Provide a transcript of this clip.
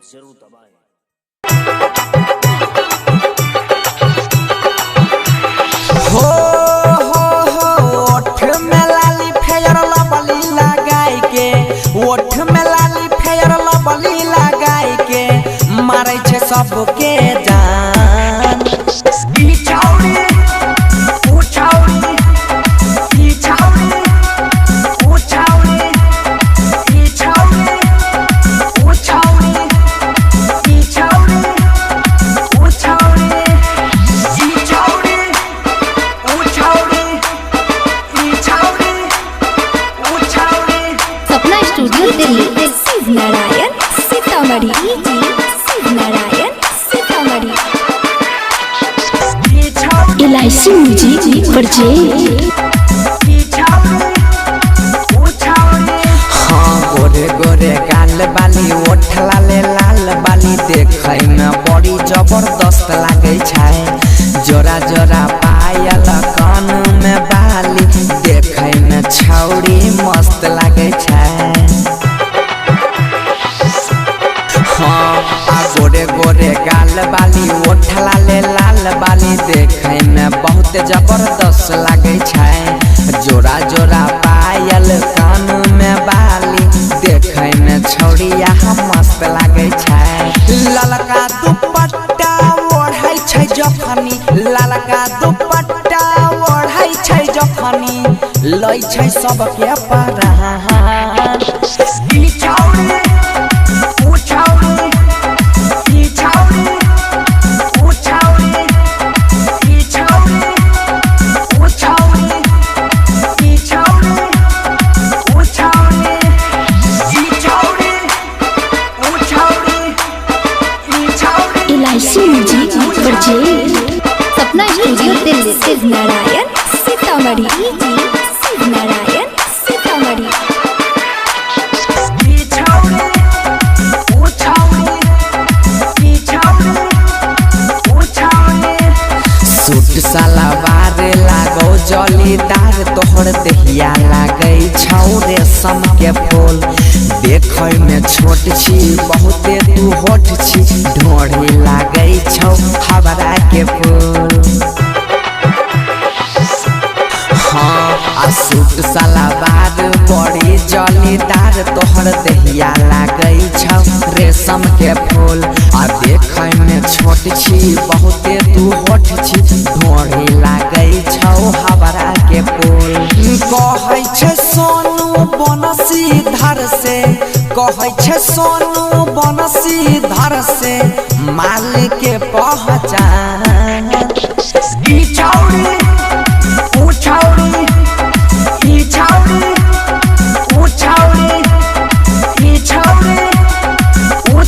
जरूर दबाएं। ओठ में लाली फेयर लबली लगाई के, ओठ में लाली फेयर लबली लगाई के मारे छे सबके जान। ई छौरी ऊ छौरी, ई छौरी ऊ छौरी, ई छौरी ऊ छौरी, ई छौरी ऊ छौरी, ई छौरी Sapna studio Delhi. Shiv Narayan Sitamarhi, Shiv Narayan Sitamarhi. LIC music purchase. हाँ गोरे गोरे गाल बाली, ओठ लाले लाल बाली देखे में बड़ी जबरदस्त लागे छै। जोरा जोरा पायल कान में बाली देखे में छौरी मस्त लागे छै। हाँ आ गोरे गोरे गाल बाली, ओठ लाले लाल बाली देखे में बहुत जबरदस्त लागे छै। जोरा जोरा पायल कान में बाली देखे में छौरिया मस्त लागे छै। ललका दुपट्टा ओढ़ै छै जखनी, ललका दुपट्टा ओढ़ै छै जखनी लै छै सबके परान। ई छौरी ऊ छौरी, ई छौरी ऊ छौरी, ई छौरी ऊ छौरी, ई छौरी ऊ छौरी, ई छौरी ऊ छौरी, ई छौरी। LIC music purchase. सपना स्टूडियो दिल्ली। शिव नारायण सीतामढ़ी, शिव नारायण सीतामढ़ी। ई छौरी ऊ छौरी, ई छौरी ऊ छौरी। सूट सलवार लागो जलीदार, तोहर देहिया लागे छौ रेशम के फूल। देखे में छोट छी बहुते तू होठ छी, ढोढ़ी लागे छौ हवरा के फूल। हाँ आ सूट सलवार बड़ी जलीदार, तोहर देहिया लागे छौ रेशम के फूल। आ देखे में छोट छी बहुते तू होठ छी, ढोढ़ी लागे छौ हवरा के फूल। कहै छै सोनू बनसी धर से, कहै छै सोनू बनसी धर से माल के पहचान।